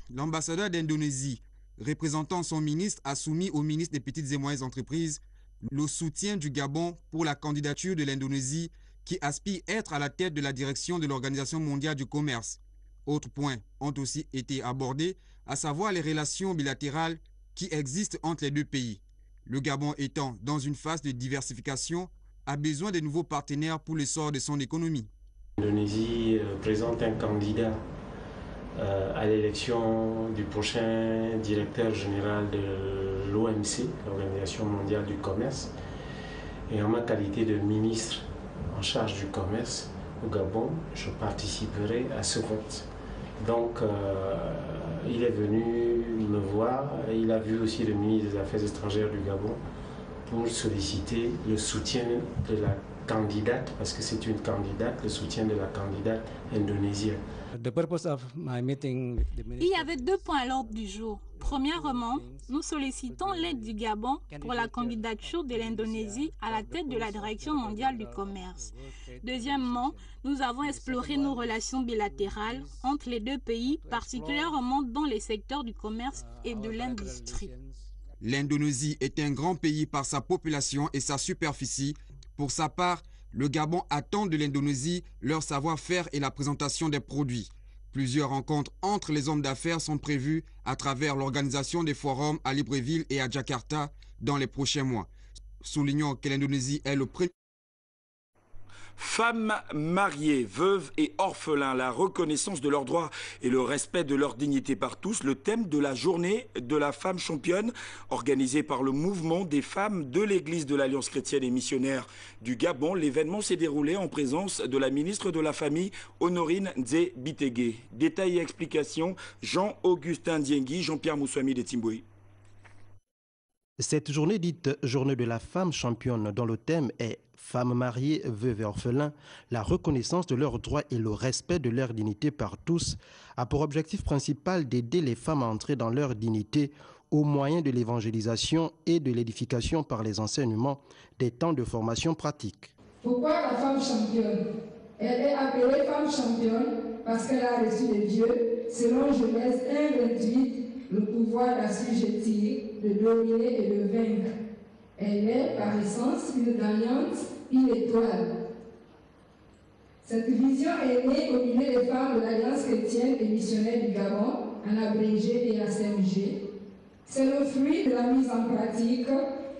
l'ambassadeur d'Indonésie, représentant son ministre, a soumis au ministre des Petites et Moyennes Entreprises le soutien du Gabon pour la candidature de l'Indonésie qui aspire à être à la tête de la direction de l'Organisation mondiale du commerce. Autres points ont aussi été abordés, à savoir les relations bilatérales qui existent entre les deux pays. Le Gabon étant dans une phase de diversification, a besoin de nouveaux partenaires pour l'essor de son économie. L'Indonésie présente un candidat à l'élection du prochain directeur général de l'OMC, l'Organisation mondiale du commerce. Et en ma qualité de ministre en charge du commerce au Gabon, je participerai à ce vote. Donc il est venu me voir, il a vu aussi le ministre des Affaires étrangères du Gabon pour solliciter le soutien de la candidate, parce que c'est une candidate, le soutien de la candidate indonésienne. Il y avait 2 points à l'ordre du jour. Premièrement, nous sollicitons l'aide du Gabon pour la candidature de l'Indonésie à la tête de la Direction mondiale du commerce. Deuxièmement, nous avons exploré nos relations bilatérales entre les deux pays, particulièrement dans les secteurs du commerce et de l'industrie. L'Indonésie est un grand pays par sa population et sa superficie. Pour sa part, le Gabon attend de l'Indonésie leur savoir-faire et la présentation des produits. Plusieurs rencontres entre les hommes d'affaires sont prévues à travers l'organisation des forums à Libreville et à Jakarta dans les prochains mois. Soulignons que l'Indonésie est le premier. Femmes mariées, veuves et orphelins, la reconnaissance de leurs droits et le respect de leur dignité par tous, le thème de la journée de la femme championne organisée par le mouvement des femmes de l'Église de l'Alliance chrétienne et missionnaire du Gabon. L'événement s'est déroulé en présence de la ministre de la Famille, Honorine Nzé Bitege. Détails et explications, Jean-Augustin Diengui, Jean-Pierre Moussouami de Timboui. Cette journée dite Journée de la femme championne, dont le thème est Femmes mariées, veuves et orphelins, la reconnaissance de leurs droits et le respect de leur dignité par tous, a pour objectif principal d'aider les femmes à entrer dans leur dignité au moyen de l'évangélisation et de l'édification par les enseignements des temps de formation pratique. Pourquoi la femme championne? Elle est appelée femme championne parce qu'elle a reçu de Dieu, selon Genèse 1:28, le pouvoir d'assujettir, de dominer et de vaincre. Elle est par essence une gagnante, une étoile. Cette vision est née au milieu des femmes de l'Alliance chrétienne et missionnaire du Gabon, en abrégé DACMG. C'est le fruit de la mise en pratique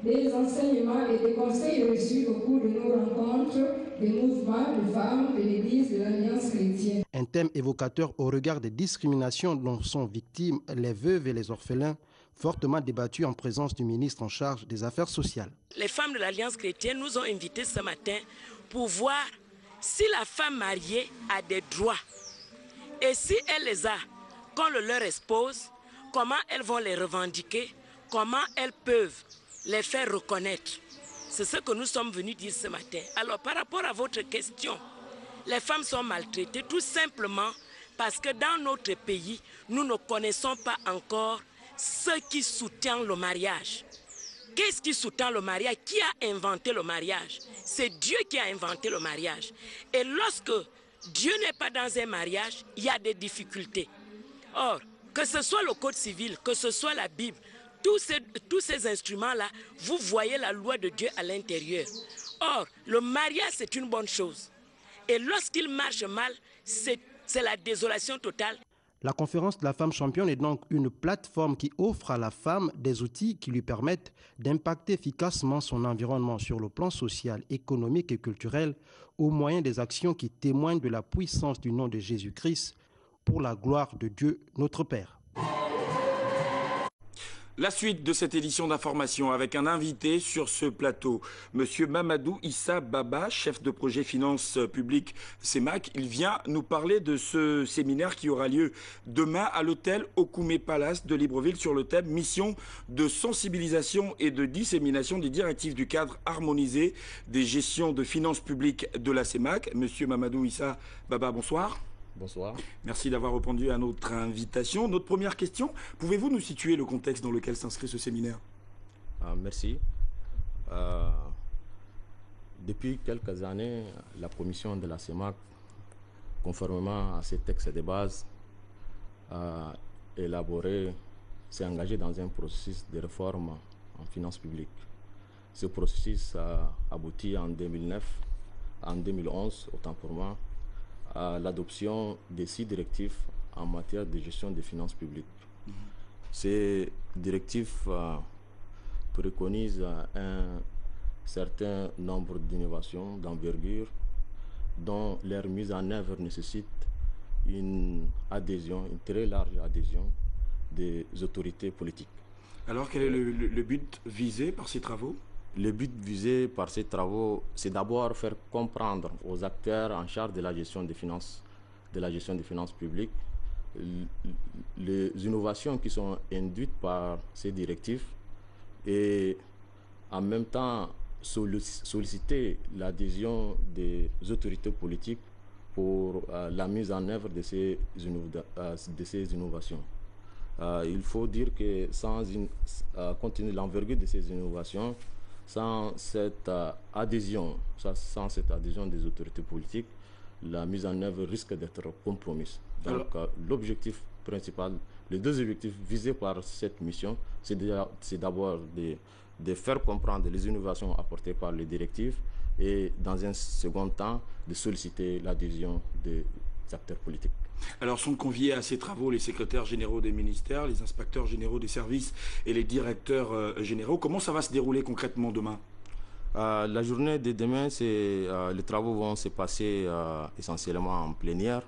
des enseignements et des conseils reçus au cours de nos rencontres des mouvements de femmes de l'Église de l'Alliance chrétienne. Un thème évocateur au regard des discriminations dont sont victimes les veuves et les orphelins, fortement débattu en présence du ministre en charge des Affaires sociales. Les femmes de l'Alliance chrétienne nous ont invités ce matin pour voir si la femme mariée a des droits et si elle les a, qu'on le leur expose, comment elles vont les revendiquer, comment elles peuvent les faire reconnaître. C'est ce que nous sommes venus dire ce matin. Alors par rapport à votre question, les femmes sont maltraitées tout simplement parce que dans notre pays, nous ne connaissons pas encore ce qui soutient le mariage. Qu'est-ce qui soutient le mariage? Qui a inventé le mariage? C'est Dieu qui a inventé le mariage. Et lorsque Dieu n'est pas dans un mariage, il y a des difficultés. Or, que ce soit le Code civil, que ce soit la Bible, tous ces instruments-là, vous voyez la loi de Dieu à l'intérieur. Or, le mariage, c'est une bonne chose. Et lorsqu'il marche mal, c'est la désolation totale. La conférence de la femme championne est donc une plateforme qui offre à la femme des outils qui lui permettent d'impacter efficacement son environnement sur le plan social, économique et culturel au moyen des actions qui témoignent de la puissance du nom de Jésus-Christ pour la gloire de Dieu notre Père. La suite de cette édition d'information avec un invité sur ce plateau, Monsieur Mamadou Issa Baba, chef de projet finances publiques CEMAC. Il vient nous parler de ce séminaire qui aura lieu demain à l'hôtel Okume Palace de Libreville sur le thème mission de sensibilisation et de dissémination des directives du cadre harmonisé des gestions de finances publiques de la CEMAC. Monsieur Mamadou Issa Baba, bonsoir. Bonsoir. Merci d'avoir répondu à notre invitation. Notre première question, pouvez-vous nous situer le contexte dans lequel s'inscrit ce séminaire? Merci. Depuis quelques années, la commission de la CEMAC, conformément à ses textes de base, élaboré, s'est engagé dans un processus de réforme en finances publiques. Ce processus a abouti en 2011, autant pour moi, à l'adoption des 6 directives en matière de gestion des finances publiques. Ces directives préconisent un certain nombre d'innovations d'envergure dont leur mise en œuvre nécessite une très large adhésion des autorités politiques. Alors quel est le but visé par ces travaux? Le but visé par ces travaux, c'est d'abord faire comprendre aux acteurs en charge de la gestion des finances publiques les innovations qui sont induites par ces directives et en même temps solliciter l'adhésion des autorités politiques pour la mise en œuvre de ces innovations. Il faut dire que compte tenu de l'envergure de ces innovations, sans cette adhésion des autorités politiques, la mise en œuvre risque d'être compromise. Donc l'objectif principal, les 2 objectifs visés par cette mission, c'est d'abord de faire comprendre les innovations apportées par les directives et dans un second temps de solliciter l'adhésion des acteurs politiques. Alors sont conviés à ces travaux les secrétaires généraux des ministères, les inspecteurs généraux des services et les directeurs généraux. Comment ça va se dérouler concrètement demain? La journée de demain, les travaux vont se passer essentiellement en plénière.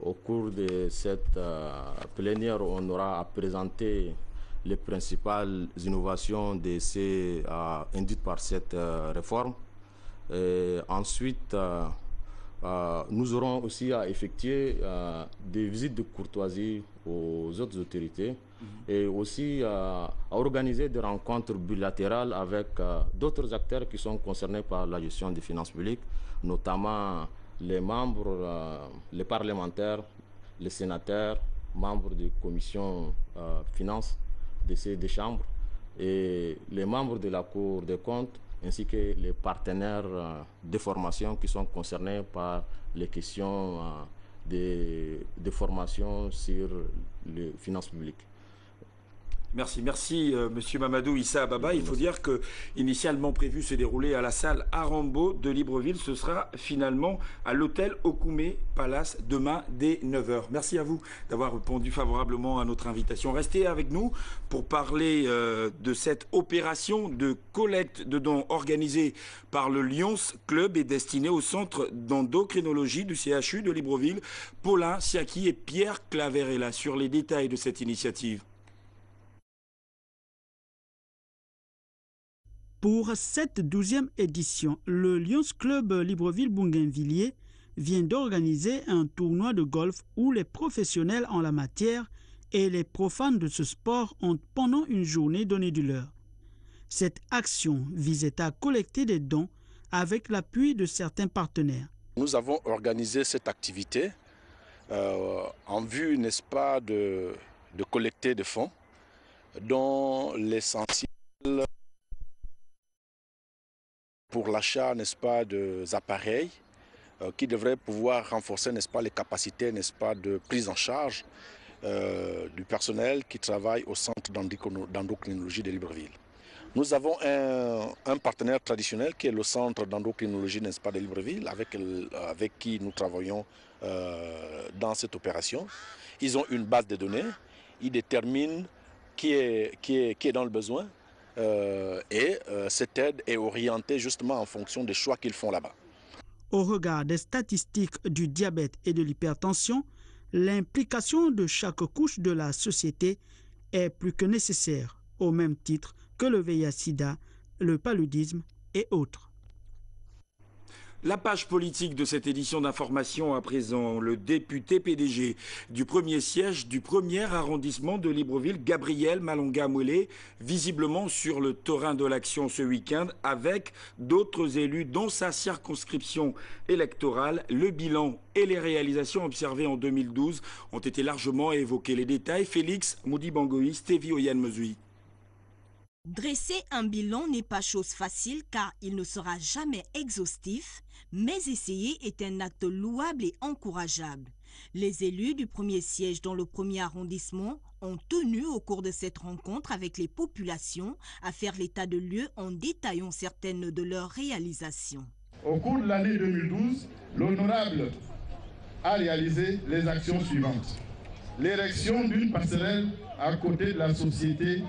Au cours de cette plénière, on aura à présenter les principales innovations induites par cette réforme. Et ensuite, nous aurons aussi à effectuer des visites de courtoisie aux autres autorités et aussi à organiser des rencontres bilatérales avec d'autres acteurs qui sont concernés par la gestion des finances publiques, notamment les membres, les parlementaires, les sénateurs, membres des commissions finances de ces 2 chambres et les membres de la Cour des comptes ainsi que les partenaires de formation qui sont concernés par les questions de formation sur les finances publiques. Merci, Monsieur Mamadou Issa Baba. Il faut dire que initialement prévu se dérouler à la salle Arambo de Libreville, ce sera finalement à l'hôtel Okume Palace demain dès 9h. Merci à vous d'avoir répondu favorablement à notre invitation. Restez avec nous pour parler de cette opération de collecte de dons organisée par le Lions Club et destinée au centre d'endocrinologie du CHU de Libreville. Paulin Siaki et Pierre Claverella sur les détails de cette initiative. Pour cette 12e édition, le Lions Club Libreville-Bougainvilliers vient d'organiser un tournoi de golf où les professionnels en la matière et les profanes de ce sport ont pendant une journée donné du leur. Cette action visait à collecter des dons avec l'appui de certains partenaires. Nous avons organisé cette activité en vue, n'est-ce pas, de collecter des fonds dont l'essentiel pour l'achat, n'est-ce pas, des appareils qui devraient pouvoir renforcer, n'est-ce pas, les capacités, n'est-ce pas, de prise en charge du personnel qui travaille au centre d'endocrinologie de Libreville. Nous avons un partenaire traditionnel qui est le centre d'endocrinologie, n'est-ce pas, de Libreville, avec qui nous travaillons dans cette opération. Ils ont une base de données, ils déterminent qui est dans le besoin. Cette aide est orientée justement en fonction des choix qu'ils font là-bas. Au regard des statistiques du diabète et de l'hypertension, l'implication de chaque couche de la société est plus que nécessaire, au même titre que le VIH-Sida, le paludisme et autres. La page politique de cette édition d'information à présent, le député PDG du premier siège du premier arrondissement de Libreville, Gabriel Malonga-Mouélé, visiblement sur le terrain de l'action ce week-end avec d'autres élus dans sa circonscription électorale. Le bilan et les réalisations observées en 2012 ont été largement évoqués. Les détails, Félix Moudi-Bangoï, Stevie Oyan-Mezui. Dresser un bilan n'est pas chose facile car il ne sera jamais exhaustif, mais essayer est un acte louable et encourageable. Les élus du premier siège dans le premier arrondissement ont tenu au cours de cette rencontre avec les populations à faire l'état de lieu en détaillant certaines de leurs réalisations. Au cours de l'année 2012, l'honorable a réalisé les actions suivantes. L'érection d'une passerelle à côté de la société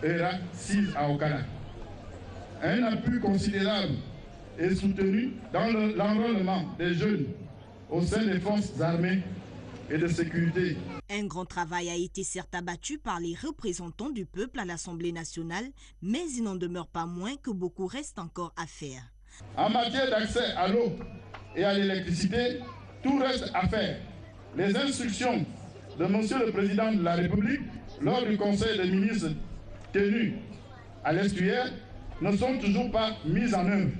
ERA 6 à Okana. Un appui considérable est soutenu dans l'enrôlement des jeunes au sein des forces armées et de sécurité. Un grand travail a été certes abattu par les représentants du peuple à l'Assemblée nationale, mais il n'en demeure pas moins que beaucoup reste encore à faire. En matière d'accès à l'eau et à l'électricité, tout reste à faire. Les instructions de Monsieur le Président de la République lors du Conseil des ministres tenu à l'Estuaire ne sont toujours pas mises en œuvre.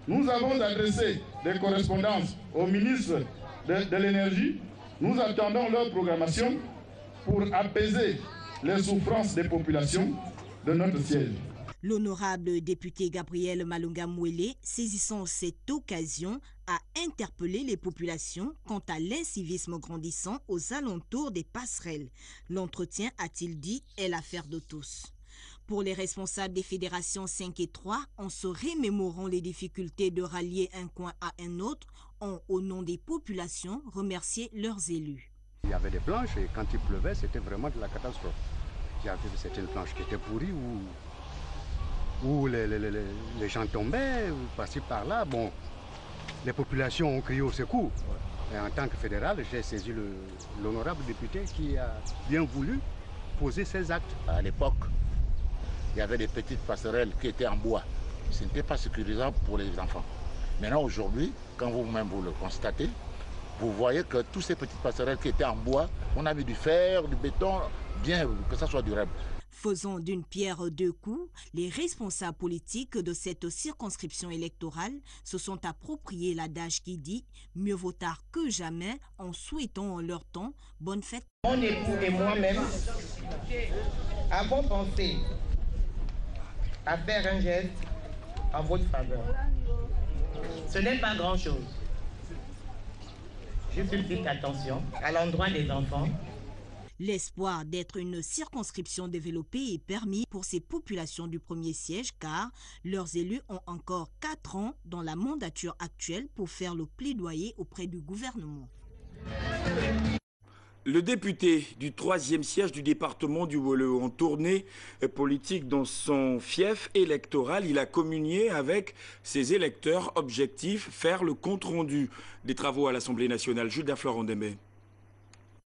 Nous avons adressé des correspondances au ministre de l'Énergie. Nous attendons leur programmation pour apaiser les souffrances des populations de notre siège. L'honorable député Gabriel Malunga Mouele, saisissant cette occasion, a interpellé les populations quant à l'incivisme grandissant aux alentours des passerelles. L'entretien, a-t-il dit, est l'affaire de tous. Pour les responsables des fédérations 5 et 3, en se remémorant les difficultés de rallier un coin à un autre, ont, au nom des populations, remercié leurs élus. Il y avait des planches et quand il pleuvait, c'était vraiment de la catastrophe. Il y avait certaines planches qui étaient pourries où les gens tombaient, par-ci par-là. Bon, les populations ont crié au secours. Et en tant que fédéral, j'ai saisi l'honorable député qui a bien voulu poser ses actes. À l'époque, il y avait des petites passerelles qui étaient en bois. Ce n'était pas sécurisant pour les enfants. Maintenant, aujourd'hui, quand vous-même vous le constatez, vous voyez que toutes ces petites passerelles qui étaient en bois, on a mis du fer, du béton, bien que ça soit durable. Faisant d'une pierre deux coups, les responsables politiques de cette circonscription électorale se sont appropriés l'adage qui dit « mieux vaut tard que jamais » en souhaitant en leur temps bonne fête. Mon époux et moi-même avons pensé à faire un geste en votre faveur. Ce n'est pas grand-chose. Juste une petite attention à l'endroit des enfants. L'espoir d'être une circonscription développée est permis pour ces populations du premier siège car leurs élus ont encore 4 ans dans la mandature actuelle pour faire le plaidoyer auprès du gouvernement. Le député du 3e siège du département du Wollo en tournée politique dans son fief électoral, il a communié avec ses électeurs. Objectif, faire le compte-rendu des travaux à l'Assemblée nationale. Jules Daflorandembe.